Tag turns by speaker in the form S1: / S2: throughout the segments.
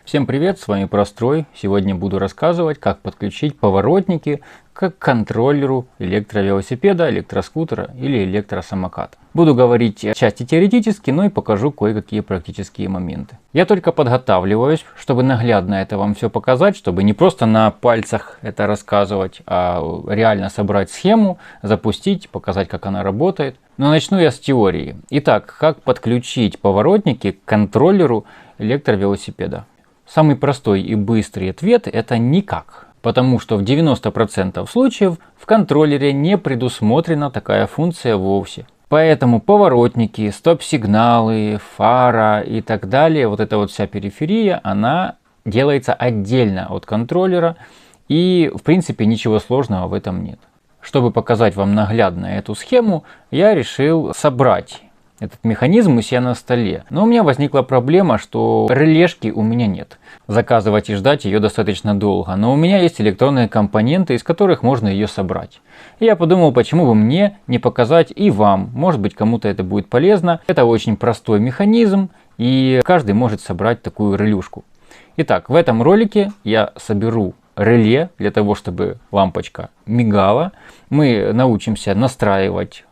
S1: Всем привет, с вами Прострой. Сегодня буду рассказывать, как подключить поворотники к контроллеру электровелосипеда, электроскутера или электросамоката. Буду говорить о части теоретически, но и покажу кое-какие практические моменты. Я только подготавливаюсь, чтобы наглядно это вам все показать, чтобы не просто на пальцах это рассказывать, а реально собрать схему, запустить, показать, как она работает. Но начну я с теории. Итак, как подключить поворотники к контроллеру электровелосипеда? Самый простой и быстрый ответ – это никак. Потому что в 90% случаев в контроллере не предусмотрена такая функция вовсе. Поэтому поворотники, стоп-сигналы, фара и так далее, вот эта вот вся периферия, она делается отдельно от контроллера. И в принципе ничего сложного в этом нет. Чтобы показать вам наглядно эту схему, я решил собрать этот механизм у себя на столе. Но у меня возникла проблема, что релешки у меня нет. Заказывать и ждать ее достаточно долго. Но у меня есть электронные компоненты, из которых можно ее собрать. И я подумал, почему бы мне не показать и вам. Может быть, кому-то это будет полезно. Это очень простой механизм, и каждый может собрать такую релюшку. Итак, в этом ролике я соберу реле для того, чтобы лампочка мигала. Мы научимся настраивать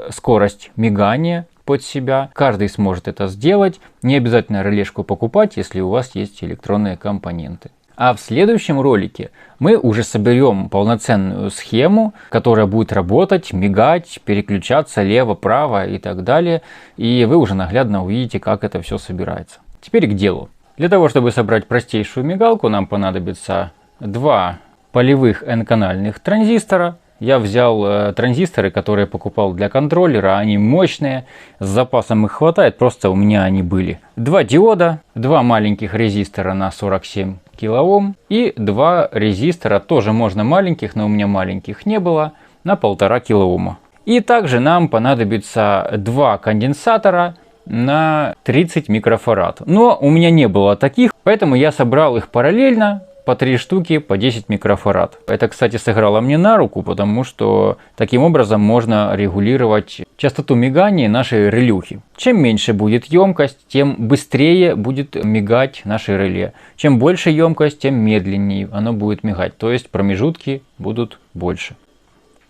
S1: скорость мигания под себя. Каждый сможет это сделать. Не обязательно релешку покупать, если у вас есть электронные компоненты. А в следующем ролике мы уже соберем полноценную схему, которая будет работать, мигать, переключаться лево-право и так далее. И вы уже наглядно увидите, как это все собирается. Теперь к делу. Для того, чтобы собрать простейшую мигалку, нам понадобится два полевых N-канальных транзистора. Я взял транзисторы, которые покупал для контроллера, они мощные, с запасом их хватает, просто у меня они были. Два диода, два маленьких резистора на 47 кОм и два резистора, тоже можно маленьких, но у меня маленьких не было, на 1,5 кОма. И также нам понадобится два конденсатора на 30 микрофарад. Но у меня не было таких, поэтому я собрал их параллельно. По 3 штуки по 10 микрофарад. Это, кстати, сыграло мне на руку, потому что таким образом можно регулировать частоту мигания нашей релюхи. Чем меньше будет емкость, тем быстрее будет мигать наше реле. Чем больше емкость, тем медленнее оно будет мигать. То есть промежутки будут больше.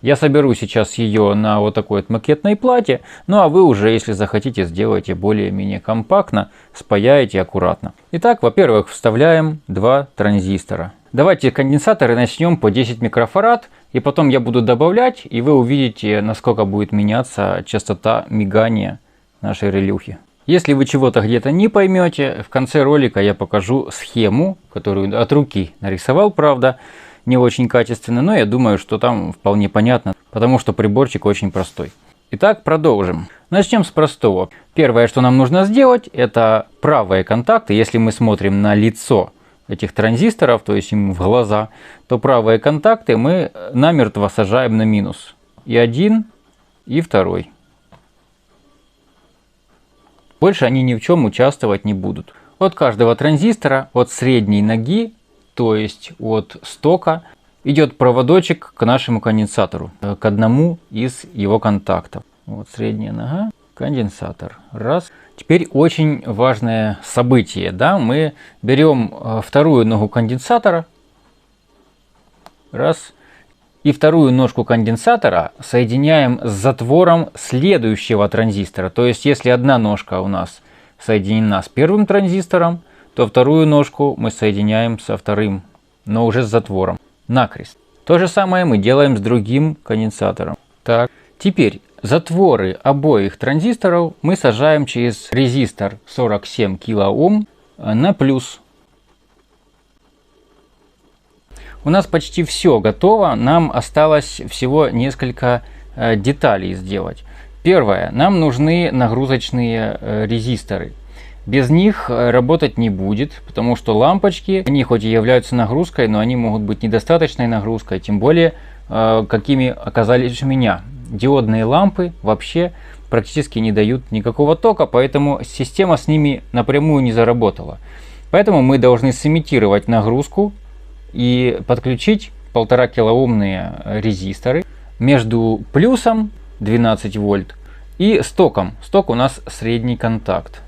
S1: Я соберу сейчас ее на вот такой вот макетной плате, ну а вы уже, если захотите, сделайте более-менее компактно, спаяете аккуратно. Итак, во-первых, вставляем два транзистора. Давайте конденсаторы начнем по 10 микрофарад, и потом я буду добавлять, и вы увидите, насколько будет меняться частота мигания нашей релюхи. Если вы чего-то где-то не поймете, в конце ролика я покажу схему, которую от руки нарисовал, правда, не очень качественно, но я думаю, что там вполне понятно, потому что приборчик очень простой. Итак, продолжим. Начнем с простого. Первое, что нам нужно сделать, это правые контакты. Если мы смотрим на лицо этих транзисторов, то есть им в глаза, то правые контакты мы намертво сажаем на минус. И один, и второй. Больше они ни в чем участвовать не будут. От каждого транзистора, от средней ноги, то есть от стока, идет проводочек к нашему конденсатору, к одному из его контактов. Вот средняя нога, конденсатор. Раз. Теперь очень важное событие. Да? Мы берем вторую ногу конденсатора. Раз. И вторую ножку конденсатора соединяем с затвором следующего транзистора. То есть, если одна ножка у нас соединена с первым транзистором, то вторую ножку мы соединяем со вторым, но уже с затвором, накрест. То же самое мы делаем с другим конденсатором. Так. Теперь затворы обоих транзисторов мы сажаем через резистор 47 кОм на плюс. У нас почти все готово, нам осталось всего несколько деталей сделать. Первое, нам нужны нагрузочные резисторы. Без них работать не будет, потому что лампочки, они хоть и являются нагрузкой, но они могут быть недостаточной нагрузкой, тем более, какими оказались у меня. Диодные лампы вообще практически не дают никакого тока, поэтому система с ними напрямую не заработала. Поэтому мы должны сымитировать нагрузку и подключить 1,5 килоомные резисторы между плюсом 12 вольт и стоком. Сток у нас средний контакт.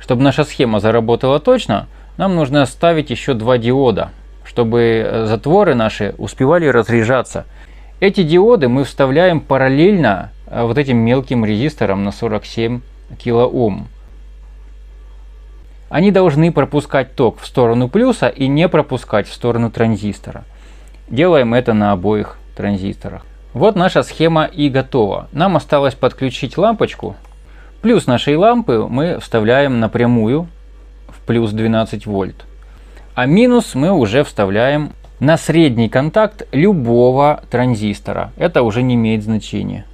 S1: Чтобы наша схема заработала точно, нам нужно ставить еще 2 диода, чтобы затворы наши успевали разряжаться. Эти диоды мы вставляем параллельно вот этим мелким резисторам на 47 кОм. Они должны пропускать ток в сторону плюса и не пропускать в сторону транзистора. Делаем это на обоих транзисторах. Вот наша схема и готова. Нам осталось подключить лампочку. Плюс нашей лампы мы вставляем напрямую в плюс 12 вольт. А минус мы уже вставляем на средний контакт любого транзистора. Это уже не имеет значения.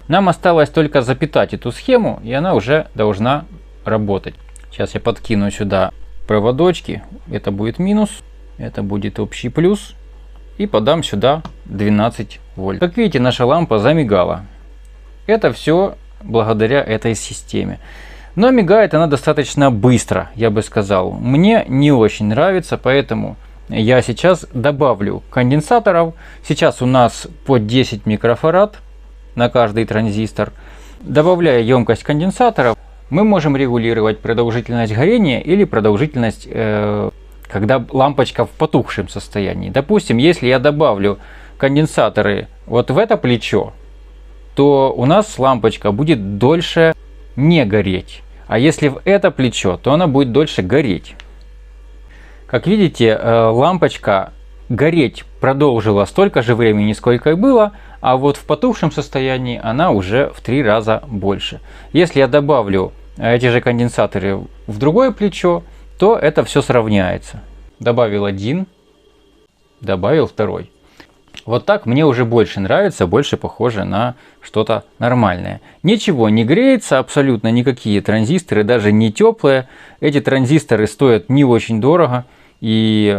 S1: Нам осталось только запитать эту схему, и она уже должна работать. Сейчас я подкину сюда проводочки. Это будет минус, это будет общий плюс. И подам сюда 12 вольт. Как видите, наша лампа замигала. Это все благодаря этой системе. Но мигает она достаточно быстро, я бы сказал. Мне не очень нравится, поэтому я сейчас добавлю конденсаторов. Сейчас у нас по 10 микрофарад на каждый транзистор. Добавляя емкость конденсаторов, мы можем регулировать продолжительность горения или продолжительность, когда лампочка в потухшем состоянии. Допустим, если я добавлю конденсаторы вот в это плечо, то у нас лампочка будет дольше не гореть. А если в это плечо, то она будет дольше гореть. Как видите, лампочка гореть продолжила столько же времени, сколько и было, а вот в потухшем состоянии она уже в 3 раза больше. Если я добавлю эти же конденсаторы в другое плечо, то это все сравняется. Добавил один, добавил второй. Вот так мне уже больше нравится, больше похоже на что-то нормальное. Ничего не греется, абсолютно никакие транзисторы, даже не теплые. Эти транзисторы стоят не очень дорого. И,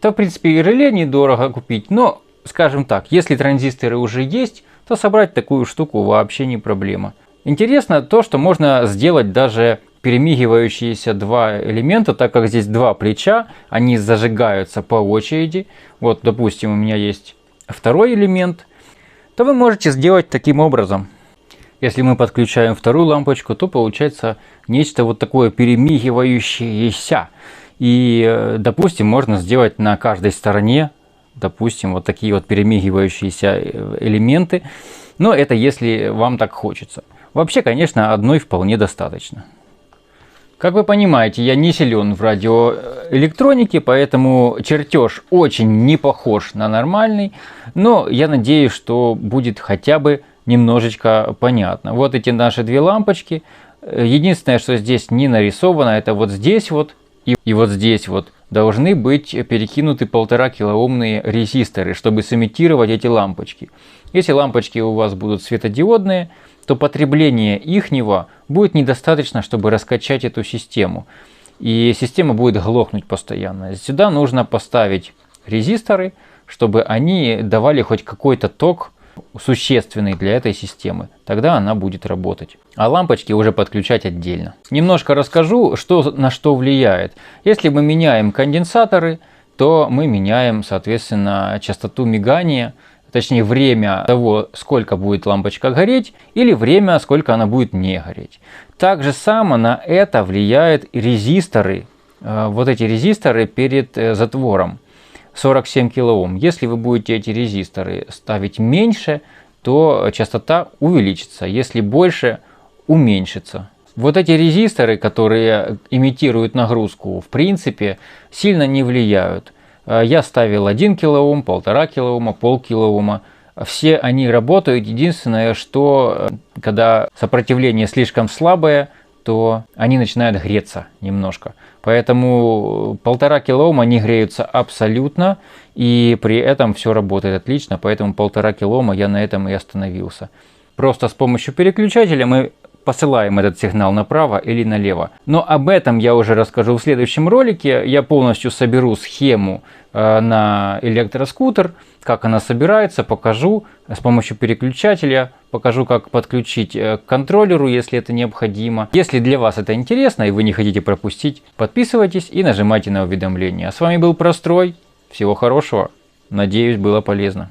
S1: в принципе, и реле недорого купить. Но, скажем так, если транзисторы уже есть, то собрать такую штуку вообще не проблема. Интересно то, что можно сделать даже перемигивающиеся 2 элемента, так как здесь 2 плеча, они зажигаются по очереди. Вот, допустим, у меня есть второй элемент, то вы можете сделать таким образом. Если мы подключаем вторую лампочку, то получается нечто вот такое перемигивающееся. И, допустим, можно сделать на каждой стороне, допустим, вот такие вот перемигивающиеся элементы. Но это если вам так хочется. Вообще, конечно, одной вполне достаточно. Как вы понимаете, я не силен в радиоэлектронике, поэтому чертеж очень не похож на нормальный. Но я надеюсь, что будет хотя бы немножечко понятно. Вот эти наши 2 лампочки. Единственное, что здесь не нарисовано, это вот здесь вот и вот здесь вот должны быть перекинуты 1,5 килоомные резисторы, чтобы сымитировать эти лампочки. Если лампочки у вас будут светодиодные, то потребление ихнего будет недостаточно, чтобы раскачать эту систему. И система будет глохнуть постоянно. Сюда нужно поставить резисторы, чтобы они давали хоть какой-то ток существенный для этой системы. Тогда она будет работать. А лампочки уже подключать отдельно. Немножко расскажу, что на что влияет. Если мы меняем конденсаторы, то мы меняем, соответственно, частоту мигания, точнее время того, сколько будет лампочка гореть, или время, сколько она будет не гореть. Так же само на это влияют и резисторы, вот эти резисторы перед затвором 47 кОм. Если вы будете эти резисторы ставить меньше, то частота увеличится, если больше, уменьшится. Вот эти резисторы, которые имитируют нагрузку, в принципе, сильно не влияют. Я ставил 1 кОм, 1,5 кОм, полкилоома. Все они работают. Единственное, что когда сопротивление слишком слабое, то они начинают греться немножко. Поэтому 1,5 кОм они греются абсолютно, и при этом все работает отлично. Поэтому 1,5 кОм я на этом и остановился. Просто с помощью переключателя мы посылаем этот сигнал направо или налево. Но об этом я уже расскажу в следующем ролике. Я полностью соберу схему на электроскутер, как она собирается, покажу с помощью переключателя, покажу, как подключить к контроллеру, если это необходимо. Если для вас это интересно и вы не хотите пропустить, подписывайтесь и нажимайте на уведомления. А с вами был Прострой. Всего хорошего. Надеюсь, было полезно.